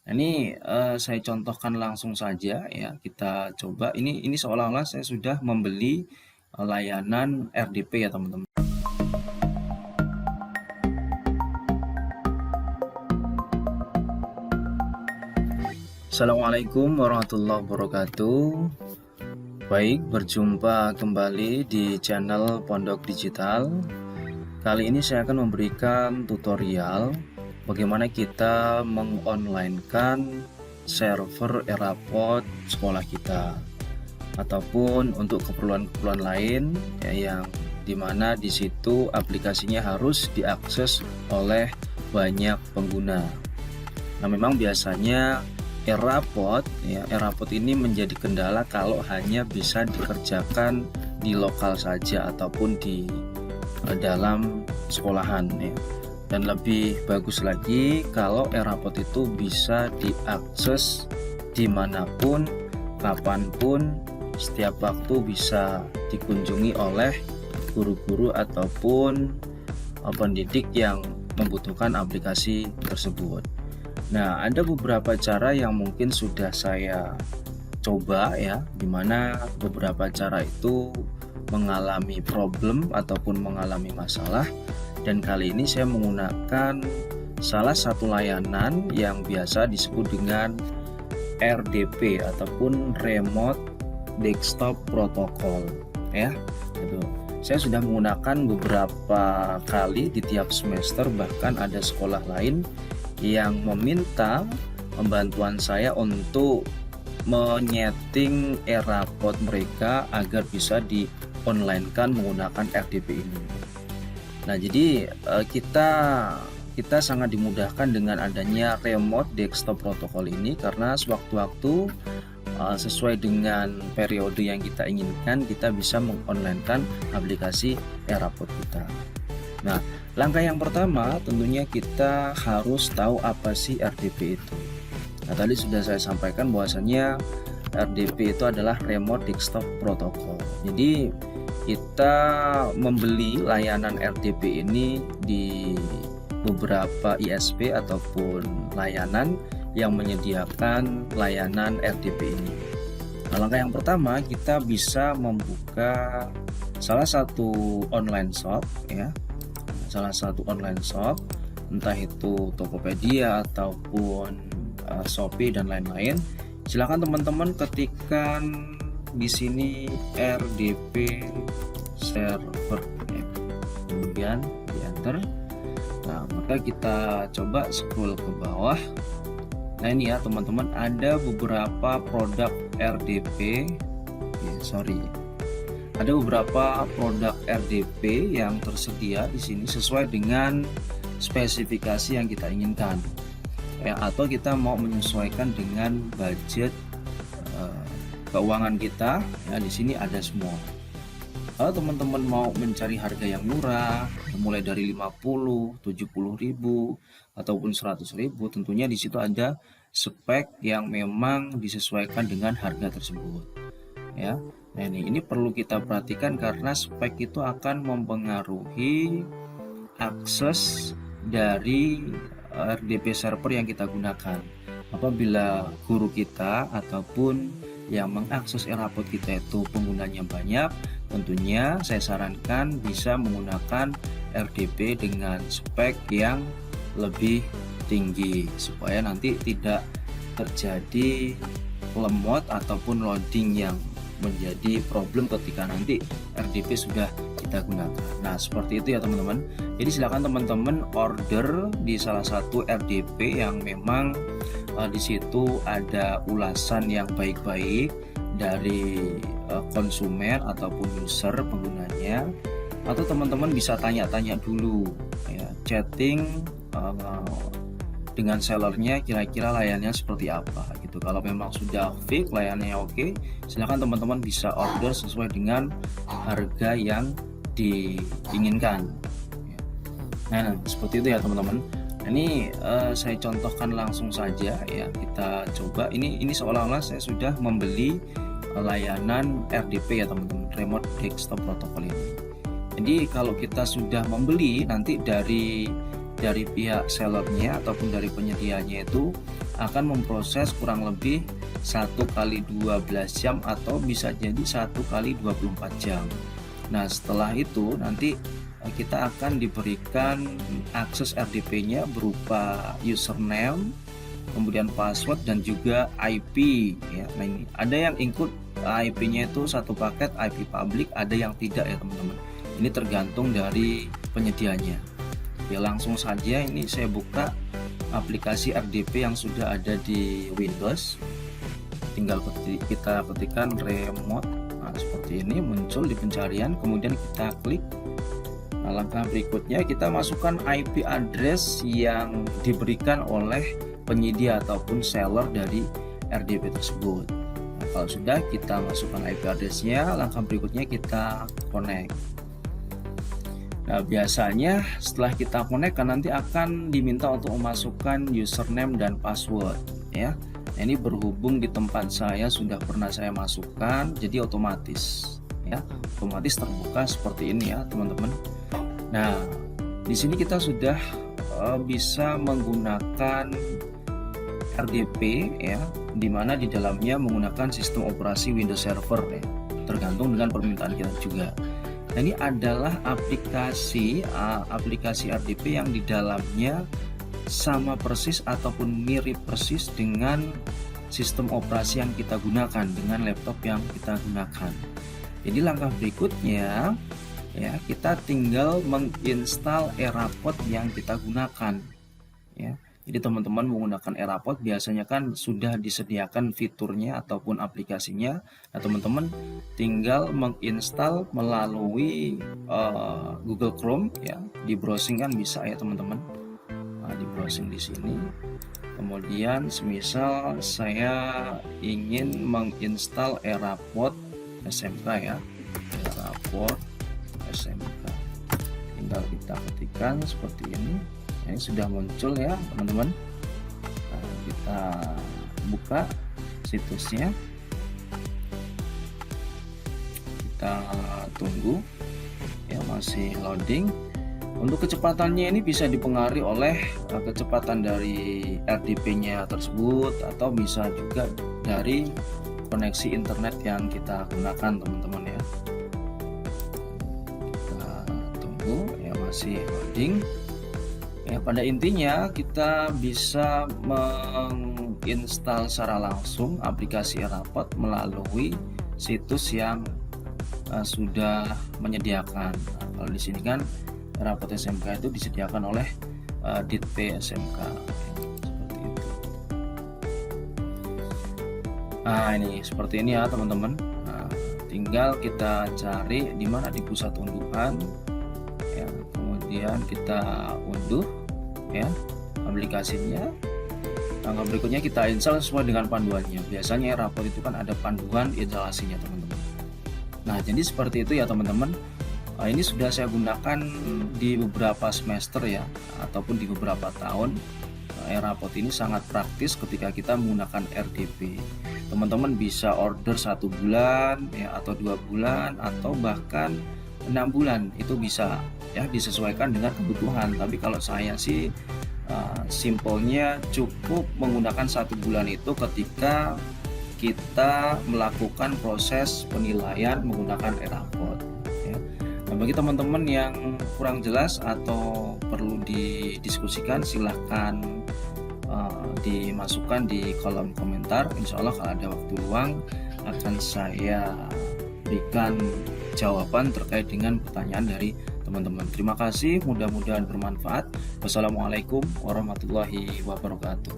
Ini, saya contohkan langsung saja ya, kita coba ini seolah-olah saya sudah membeli, layanan RDP ya teman-teman. Assalamualaikum warahmatullahi wabarakatuh. Baik, berjumpa kembali di channel Pondok Digital. Kali ini saya akan memberikan tutorial bagaimana kita mengonlinekan server Erapod sekolah kita, ataupun untuk keperluan-keperluan lain ya, yang dimana di situ aplikasinya harus diakses oleh banyak pengguna. Nah, memang biasanya Erapod ini menjadi kendala kalau hanya bisa dikerjakan di lokal saja ataupun di dalam sekolahan ya. Dan lebih bagus lagi kalau Erapod itu bisa diakses dimanapun, kapanpun, setiap waktu bisa dikunjungi oleh guru-guru ataupun pendidik yang membutuhkan aplikasi tersebut. Nah, ada beberapa cara yang mungkin sudah saya coba ya, dimana beberapa cara itu mengalami problem ataupun mengalami masalah, dan kali ini saya menggunakan salah satu layanan yang biasa disebut dengan RDP ataupun Remote Desktop Protocol ya. Itu saya sudah menggunakan beberapa kali di tiap semester, bahkan ada sekolah lain yang meminta bantuan saya untuk menyeting Erapod mereka agar bisa di-online-kan menggunakan RDP ini. Nah, jadi kita sangat dimudahkan dengan adanya Remote Desktop Protocol ini, karena sewaktu-waktu sesuai dengan periode yang kita inginkan, kita bisa mengonlinekan aplikasi Erapod kita. Nah, langkah yang pertama tentunya kita harus tahu apa sih RDP itu. Nah, tadi sudah saya sampaikan bahwasannya RDP itu adalah Remote Desktop Protocol. Jadi kita membeli layanan RDP ini di beberapa ISP ataupun layanan yang menyediakan layanan RDP ini. Nah, langkah yang pertama kita bisa membuka salah satu online shop ya. Salah satu online shop, entah itu Tokopedia ataupun Shopee dan lain-lain. Silakan teman-teman ketikkan di sini RDP server ya. Kemudian di enter. Nah, maka kita coba scroll ke bawah. Nah, ini ya teman-teman, ada beberapa produk RDP ada beberapa produk RDP yang tersedia di sini sesuai dengan spesifikasi yang kita inginkan ya, atau kita mau menyesuaikan dengan budget keuangan kita ya. Di sini ada semua. Kalau teman-teman mau mencari harga yang murah, mulai dari 50, 70 ribu ataupun 100 ribu, tentunya di situ ada spek yang memang disesuaikan dengan harga tersebut ya. Nah, ini perlu kita perhatikan karena spek itu akan mempengaruhi akses dari RDP server yang kita gunakan. Apabila guru kita ataupun yang mengakses Erapod kita itu penggunanya banyak, tentunya saya sarankan bisa menggunakan RDP dengan spek yang lebih tinggi supaya nanti tidak terjadi lemot ataupun loading yang menjadi problem ketika nanti RDP sudah kita gunakan. Nah, seperti itu ya teman-teman. Jadi silakan teman-teman order di salah satu RDP yang memang di situ ada ulasan yang baik-baik dari konsumen ataupun user penggunanya, atau teman-teman bisa tanya-tanya dulu ya, chatting dengan sellernya kira-kira layannya seperti apa gitu. Kalau memang sudah fix layannya oke, silahkan teman-teman bisa order sesuai dengan harga yang diinginkan. Nah, seperti itu ya teman-teman. Ini saya contohkan langsung saja ya, kita coba. Ini seolah-olah saya sudah membeli layanan RDP ya teman-teman, Remote Desktop Protocol ini. Jadi kalau kita sudah membeli, nanti dari pihak sellernya ataupun dari penyedianya itu akan memproses kurang lebih 1 kali 12 jam atau bisa jadi 1 kali 24 jam. Nah, setelah itu nanti kita akan diberikan akses RDP-nya berupa username, kemudian password dan juga IP ya. Nah, ini ada yang include IP-nya itu satu paket IP public, ada yang tidak ya teman-teman. Ini tergantung dari penyedianya. Ya, langsung saja ini saya buka aplikasi RDP yang sudah ada di Windows. Tinggal kita ketikkan remote. Nah, seperti ini muncul di pencarian, kemudian kita klik. Nah, langkah berikutnya kita masukkan IP address yang diberikan oleh penyedia ataupun seller dari RDP tersebut. Nah, kalau sudah kita masukkan IP address-nya, langkah berikutnya kita connect. Nah, biasanya setelah kita connect kan nanti akan diminta untuk memasukkan username dan password ya. Nah, ini berhubung di tempat saya sudah pernah saya masukkan, jadi otomatis terbuka seperti ini ya teman-teman. Nah, di sini kita sudah bisa menggunakan RDP ya, dimana di dalamnya menggunakan sistem operasi Windows Server ya, tergantung dengan permintaan kita juga. Nah, ini adalah aplikasi RDP yang di dalamnya sama persis ataupun mirip persis dengan sistem operasi yang kita gunakan, dengan laptop yang kita gunakan. Jadi langkah berikutnya ya, kita tinggal menginstal Erapod yang kita gunakan ya. Jadi teman-teman menggunakan Erapod biasanya kan sudah disediakan fiturnya ataupun aplikasinya. Nah, teman-teman tinggal menginstal melalui Google Chrome ya, di browsing kan bisa ya teman-teman. Nah, di browsing di sini. Kemudian semisal saya ingin menginstal Erapod SMK ya, Erapod SMK, tinggal kita ketikkan seperti ini. Ini sudah muncul ya teman-teman. Nah, kita buka situsnya, kita tunggu ya, masih loading. Untuk kecepatannya ini bisa dipengaruhi oleh kecepatan dari RDP-nya tersebut, atau bisa juga dari koneksi internet yang kita gunakan teman-teman ya. Kita tunggu ya, masih loading ya. Pada intinya kita bisa menginstal secara langsung aplikasi Erapod melalui situs yang sudah menyediakan. Nah, kalau di sini kan Erapod SMK itu disediakan oleh Ditp SMK seperti itu. Nah, ini seperti ini ya teman-teman. Nah, tinggal kita cari di mana di pusat unduhan ya, kemudian kita unduh ya aplikasinya. Langkah berikutnya kita install sesuai dengan panduannya. Biasanya Erapod itu kan ada panduan instalasinya teman-teman. Nah, jadi seperti itu ya teman-teman. Ini sudah saya gunakan di beberapa semester ya, ataupun di beberapa tahun. Erapod ini sangat praktis ketika kita menggunakan RDP. Teman-teman bisa order 1 bulan ya, atau 2 bulan, atau bahkan 6 bulan itu bisa ya, disesuaikan dengan kebutuhan. Tapi kalau saya sih simpelnya cukup menggunakan 1 bulan itu ketika kita melakukan proses penilaian menggunakan Erapod ya. Nah, bagi teman-teman yang kurang jelas atau perlu didiskusikan, silahkan dimasukkan di kolom komentar. Insya Allah kalau ada waktu luang akan saya berikan jawaban terkait dengan pertanyaan dari teman-teman. Terima kasih, mudah-mudahan bermanfaat. Wassalamualaikum warahmatullahi wabarakatuh.